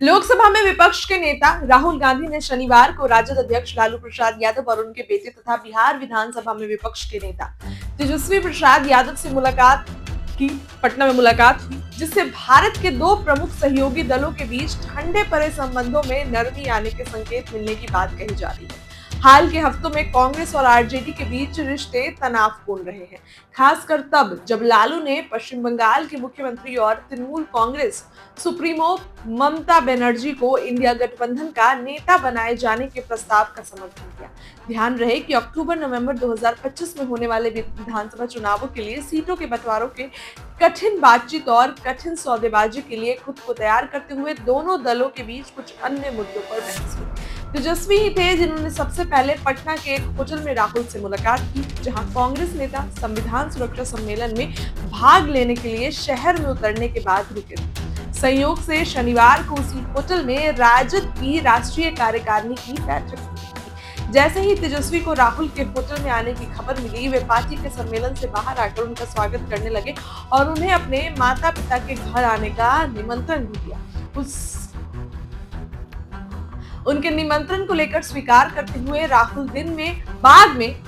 लोकसभा में विपक्ष के नेता राहुल गांधी ने शनिवार को राजद अध्यक्ष लालू प्रसाद यादव और उनके बेटे तथा बिहार विधानसभा में विपक्ष के नेता तेजस्वी प्रसाद यादव से मुलाकात की। पटना में मुलाकात हुई, जिससे भारत के दो प्रमुख सहयोगी दलों के बीच ठंडे पड़े संबंधों में नरमी आने के संकेत मिलने की बात कही जा रही है। हाल के हफ्तों में कांग्रेस और आरजेडी के बीच रिश्ते तनावपूर्ण रहे हैं, खासकर तब जब लालू ने पश्चिम बंगाल के मुख्यमंत्री और तृणमूल कांग्रेस सुप्रीमो ममता बनर्जी को इंडिया गठबंधन का नेता बनाए जाने के प्रस्ताव का समर्थन किया। ध्यान रहे कि अक्टूबर-नवंबर 2025 में होने वाले विधानसभा चुनावों के लिए सीटों के बंटवारों के कठिन बातचीत और कठिन सौदेबाजी के लिए खुद को तैयार करते हुए दोनों दलों के बीच कुछ अन्य मुद्दों पर बहस हुई। तेजस्वी ही थे जिन्होंने सबसे पहले पटना के एक होटल में राहुल से मुलाकात की, जहां कांग्रेस नेता संविधान सुरक्षा सम्मेलन में भाग लेने के लिए शहर में उतरने के बाद रुके थे। संयोग से शनिवार को उसी होटल में राजद की राष्ट्रीय कार्यकारिणी की बैठक हुई थी। जैसे ही तेजस्वी को राहुल के होटल में आने की खबर मिली, वे पार्टी के सम्मेलन से बाहर आकर उनका स्वागत करने लगे और उन्हें अपने माता पिता के घर आने का निमंत्रण भी दिया। उनके निमंत्रण को लेकर स्वीकार करते हुए राहुल बाद में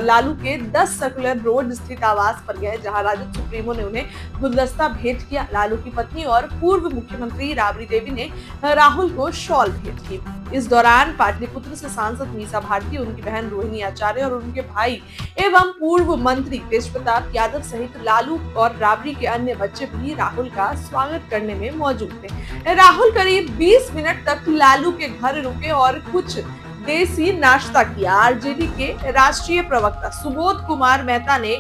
लालू के 10 सर्कुलर रोड स्थित आवास पर गए, जहां राजद सुप्रीमो ने उन्हें गुलदस्ता भेंट किया। लालू की पत्नी और पूर्व मुख्यमंत्री राबड़ी देवी ने राहुल को शॉल भेंट की। इस दौरान पाटलिपुत्र से सांसद मीसा भारती, उनकी बहन रोहिणी आचार्य और उनके भाई एवं पूर्व मंत्री तेजप्रताप यादव सहित लालू और राबड़ी के अन्य बच्चे भी राहुल का स्वागत करने में मौजूद थे। राहुल करीब 20 मिनट तक लालू के घर रुके और कुछ देसी नाश्ता किया। आरजेडी के राष्ट्रीय प्रवक्ता सुबोध कुमार मेहता ने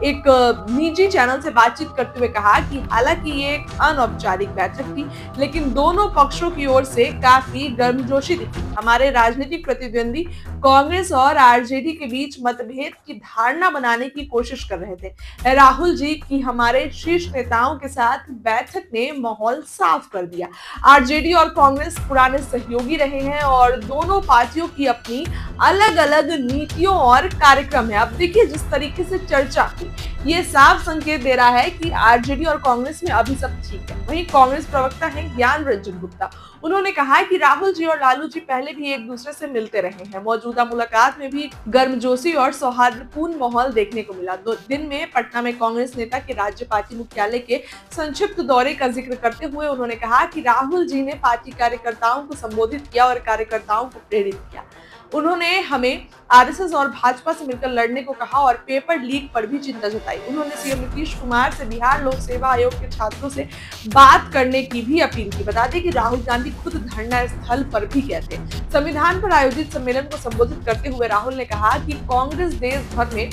एक निजी चैनल से बातचीत करते हुए कहा कि हालांकि ये एक अनौपचारिक बैठक थी, लेकिन दोनों पक्षों की ओर से काफी गर्मजोशी दिखी। हमारे राजनीतिक प्रतिद्वंदी कांग्रेस और आरजेडी के बीच मतभेद की धारणा बनाने की कोशिश कर रहे थे। राहुल जी की हमारे शीर्ष नेताओं के साथ बैठक ने माहौल साफ कर दिया। आरजेडी और कांग्रेस पुराने सहयोगी रहे हैं और दोनों पार्टियों की अपनी अलग अलग नीतियों और कार्यक्रम है। अब देखिए, जिस तरीके से चर्चा ये साफ संकेत दे रहा है कि आरजेडी और कांग्रेस में अभी सब ठीक है। वहीं कांग्रेस प्रवक्ता हैं ज्ञान रंजन गुप्ता, उन्होंने कहा कि राहुल जी और लालू जी पहले भी एक दूसरे से मिलते रहे हैं। मौजूदा मुलाकात में भी गर्मजोशी और सौहार्दपूर्ण माहौल देखने को मिला। 2 दिन में पटना में कांग्रेस नेता के राज्य पार्टी मुख्यालय के संक्षिप्त दौरे का जिक्र करते हुए उन्होंने कहा कि राहुल जी ने पार्टी कार्यकर्ताओं को संबोधित किया और कार्यकर्ताओं को प्रेरित किया। उन्होंने हमें आरएसएस और भाजपा से मिलकर लड़ने को कहा और पेपर लीक पर भी चिंता जताई। उन्होंने सीएम नीतीश कुमार से बिहार लोक सेवा आयोग के छात्रों से बात करने की भी अपील की। बता दें कि राहुल गांधी खुद धरना स्थल पर भी गए थे। संविधान पर आयोजित सम्मेलन को संबोधित करते हुए राहुल ने कहा कि कांग्रेस देश भर में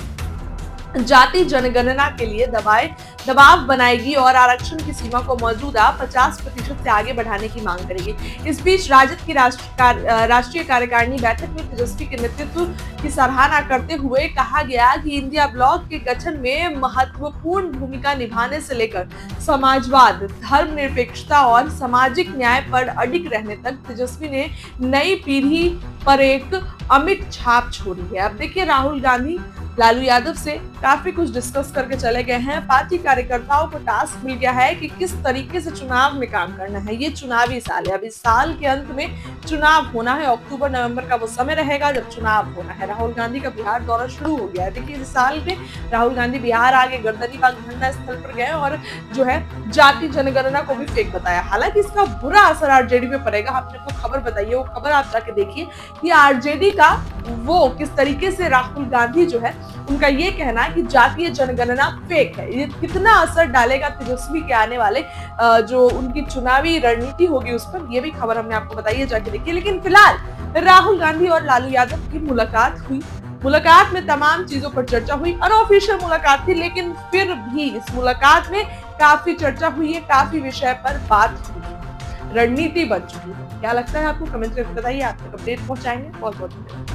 जाति जनगणना के लिए दबाव बनाएगी और आरक्षण की सीमा को मौजूदा 50% से आगे बढ़ाने की मांग करेगी। इस बीच राजद की राष्ट्रीय कार्यकारिणी बैठक में तेजस्वी के नेतृत्व की सराहना करते हुए कहा गया कि इंडिया ब्लॉक के गठन में महत्वपूर्ण भूमिका निभाने से लेकर समाजवाद, धर्मनिरपेक्षता और सामाजिक न्याय पर अडिग रहने तक तेजस्वी ने नई पीढ़ी पर एक अमिट छाप छोड़ी है। अब देखिए, राहुल गांधी लालू यादव से काफी कुछ डिस्कस करके चले गए हैं। पार्टी कार्यकर्ताओं को टास्क मिल गया है कि किस तरीके से चुनाव में काम करना है। ये चुनावी साल है, अब इस साल के अंत में चुनाव होना है। अक्टूबर-नवंबर का वो समय रहेगा जब चुनाव होना है। राहुल गांधी का बिहार दौरा शुरू हो गया है। देखिए, इस साल में राहुल गांधी बिहार आगे गर्दनीबाग धरना स्थल पर गए और जो है जाति जनगणना को भी फेक बताया। हालांकि इसका बुरा असर आरजेडी पे पड़ेगा। आपने को खबर बताइए, वो खबर आप जाके देखिए कि आरजेडी का वो किस तरीके से राहुल गांधी जो है उनका ये कहना है कि जातीय जनगणना फेक है, ये कितना असर डालेगा तेजस्वी के आने वाले जो उनकी चुनावी रणनीति होगी उस पर, ये भी खबर हमने आपको बताई है, जाके देखिए। लेकिन फिलहाल राहुल गांधी और लालू यादव की मुलाकात हुई। मुलाकात में तमाम चीजों पर चर्चा हुई। अनऑफिशियल मुलाकात थी, लेकिन फिर भी इस मुलाकात में काफी चर्चा हुई है, काफी विषय पर बात हुई है, रणनीति बन चुकी है। क्या लगता है आपको? कमेंट करके बताइए। आप तक अपडेट पहुंचाएंगे। बहुत बहुत धन्यवाद।